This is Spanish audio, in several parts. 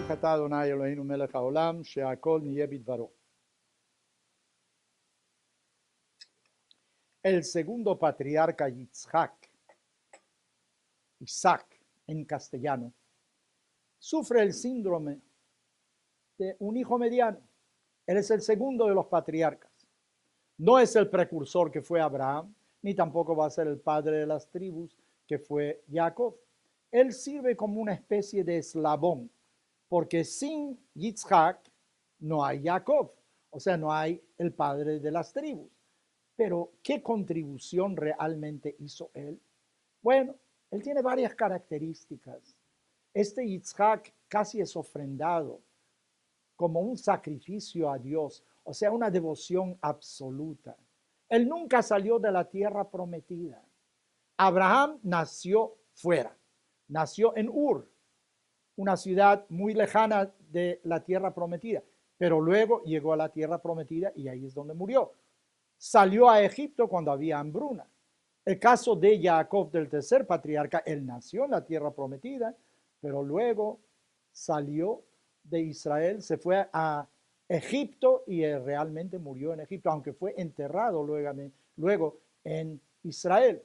ברוך אתה אדוני אלוהינו מלך העולם שהכל נהיה בדברו. El segundo patriarca Isaac en castellano, sufre el síndrome de un hijo mediano. Él es el segundo de los patriarcas. No es el precursor que fue Abraham, ni tampoco va a ser el padre de las tribus que fue Jacob. Él sirve como una especie de eslabón, porque sin Yitzhak no hay Jacob, o sea, no hay el padre de las tribus. Pero, ¿qué contribución realmente hizo él? Bueno, él tiene varias características. Este Yitzhak casi es ofrendado como un sacrificio a Dios, o sea, una devoción absoluta. Él nunca salió de la tierra prometida. Abraham nació fuera, nació en Ur, una ciudad muy lejana de la tierra prometida, pero luego llegó a la tierra prometida y ahí es donde murió. Salió a Egipto cuando había hambruna. El caso de Jacob, del tercer patriarca, él nació en la tierra prometida, pero luego salió de Israel, se fue a Egipto y realmente murió en Egipto, aunque fue enterrado luego en Israel.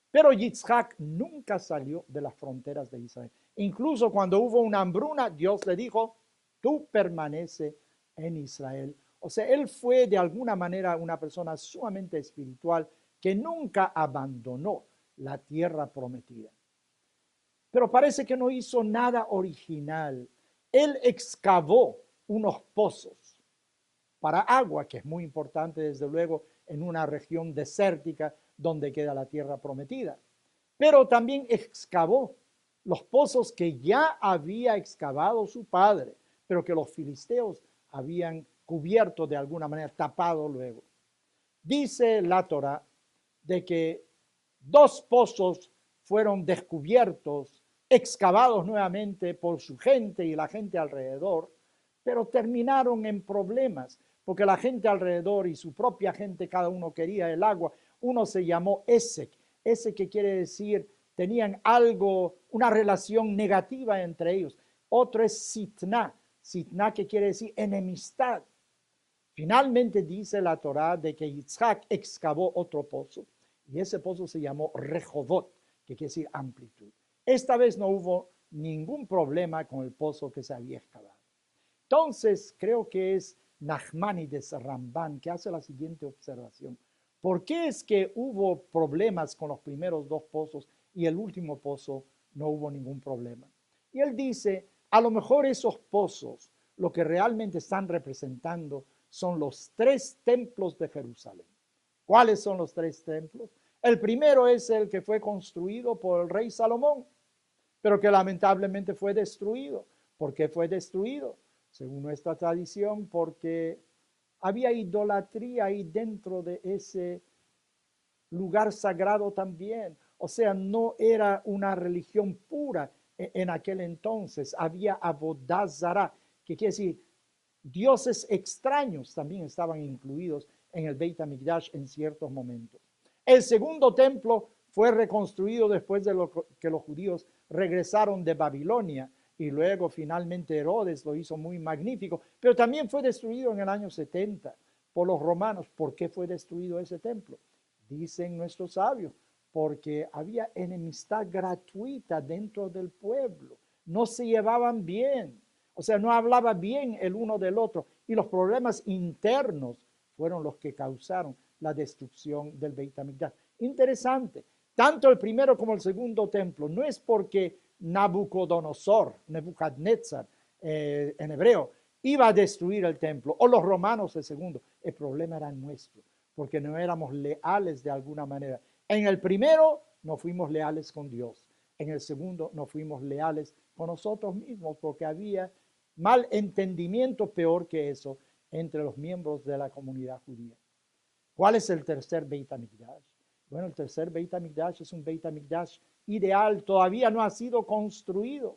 Pero Yitzhak nunca salió de las fronteras de Israel. Incluso cuando hubo una hambruna, Dios le dijo, tú permanece en Israel. O sea, él fue de alguna manera una persona sumamente espiritual que nunca abandonó la tierra prometida. Pero parece que no hizo nada original. Él excavó unos pozos para agua, que es muy importante desde luego en una región desértica donde queda la tierra prometida. Pero también excavó los pozos que ya había excavado su padre, pero que los filisteos habían cubierto de alguna manera, tapado luego. Dice la Torá de que 2 pozos fueron descubiertos, excavados nuevamente por su gente y la gente alrededor, pero terminaron en problemas, porque la gente alrededor y su propia gente, cada uno quería el agua. Uno se llamó Esek, que quiere decir, tenían algo, una relación negativa entre ellos. Otro es Sitna, que quiere decir enemistad. Finalmente dice la Torá de que Yitzhak excavó otro pozo y ese pozo se llamó Rehovot, que quiere decir amplitud. Esta vez no hubo ningún problema con el pozo que se había excavado. Entonces, creo que es Nachmanides Ramban que hace la siguiente observación. ¿Por qué es que hubo problemas con los primeros 2 pozos y el último pozo no hubo ningún problema? Y él dice, a lo mejor esos pozos lo que realmente están representando son los 3 templos de Jerusalén. ¿Cuáles son los 3 templos? El primero es el que fue construido por el rey Salomón, pero que lamentablemente fue destruido. ¿Por qué fue destruido? Según nuestra tradición, porque había idolatría ahí dentro de ese lugar sagrado también. O sea, no era una religión pura en aquel entonces. Había Avodah Zará, que quiere decir dioses extraños también estaban incluidos en el Beit HaMikdash en ciertos momentos. El segundo templo fue reconstruido después de que los judíos regresaron de Babilonia y luego finalmente Herodes lo hizo muy magnífico, pero también fue destruido en el año 70 por los romanos. ¿Por qué fue destruido ese templo? Dicen nuestros sabios, porque había enemistad gratuita dentro del pueblo, no se llevaban bien. O sea, no hablaba bien el uno del otro y los problemas internos fueron los que causaron la destrucción del Beit HaMikdash. Interesante, tanto el primero como el segundo templo, no es porque Nebuchadnezzar, en hebreo, iba a destruir el templo, o los romanos el segundo. El problema era nuestro, porque no éramos leales de alguna manera. En el primero no fuimos leales con Dios, en el segundo no fuimos leales con nosotros mismos, porque había mal entendimiento, peor que eso, entre los miembros de la comunidad judía. ¿Cuál es el tercer Beit HaMikdash? Bueno, el tercer Beit HaMikdash es un Beit HaMikdash ideal, todavía no ha sido construido.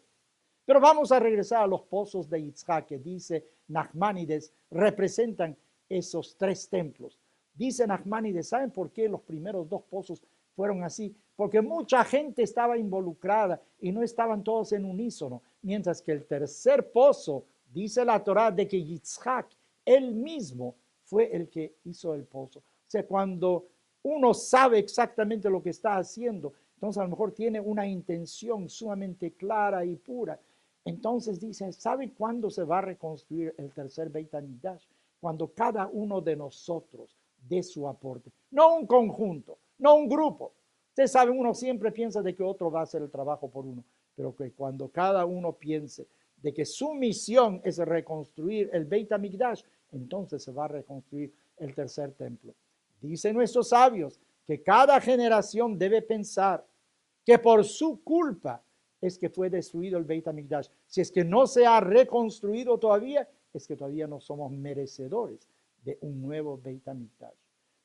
Pero vamos a regresar a los pozos de Yitzhak, que dice Nachmanides, representan esos 3 templos. Dice Nachmanides, ¿saben por qué los primeros 2 pozos fueron así? Porque mucha gente estaba involucrada y no estaban todos en unísono. mientras que el tercer pozo, dice la Torá, de que Yitzhak, él mismo, fue el que hizo el pozo. O sea, cuando uno sabe exactamente lo que está haciendo, entonces a lo mejor tiene una intención sumamente clara y pura. Entonces dice, ¿sabe cuándo se va a reconstruir el tercer Beit HaMikdash? Cuando cada uno de nosotros dé su aporte. No un conjunto, no un grupo. Ustedes saben, uno siempre piensa de que otro va a hacer el trabajo por uno, pero que cuando cada uno piense de que su misión es reconstruir el Beit HaMikdash, entonces se va a reconstruir el tercer templo. Dicen nuestros sabios que cada generación debe pensar que por su culpa es que fue destruido el Beit HaMikdash. Si es que no se ha reconstruido todavía, es que todavía no somos merecedores de un nuevo Beit HaMikdash.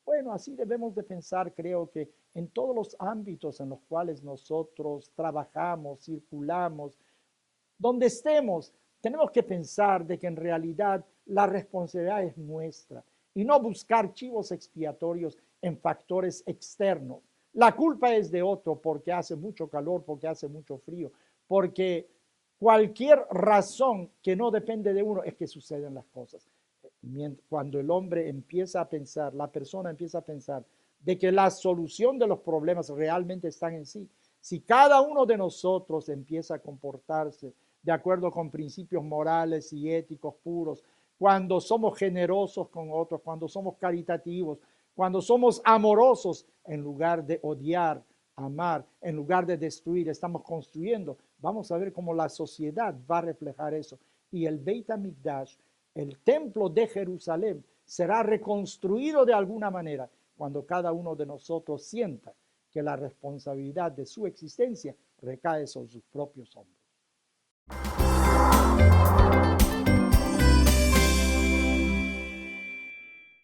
Bueno, así debemos de pensar, creo que en todos los ámbitos en los cuales nosotros trabajamos, circulamos, donde estemos, tenemos que pensar de que en realidad la responsabilidad es nuestra y no buscar chivos expiatorios en factores externos. La culpa es de otro porque hace mucho calor, porque hace mucho frío, porque cualquier razón que no depende de uno es que suceden las cosas. Cuando el hombre empieza a pensar, la persona empieza a pensar de que la solución de los problemas realmente están en sí, si cada uno de nosotros empieza a comportarse de acuerdo con principios morales y éticos puros, cuando somos generosos con otros, cuando somos caritativos, cuando somos amorosos en lugar de odiar, amar, en lugar de destruir, estamos construyendo. Vamos a ver cómo la sociedad va a reflejar eso. Y el Beit HaMikdash, el templo de Jerusalén, será reconstruido de alguna manera cuando cada uno de nosotros sienta que la responsabilidad de su existencia recae sobre sus propios hombros.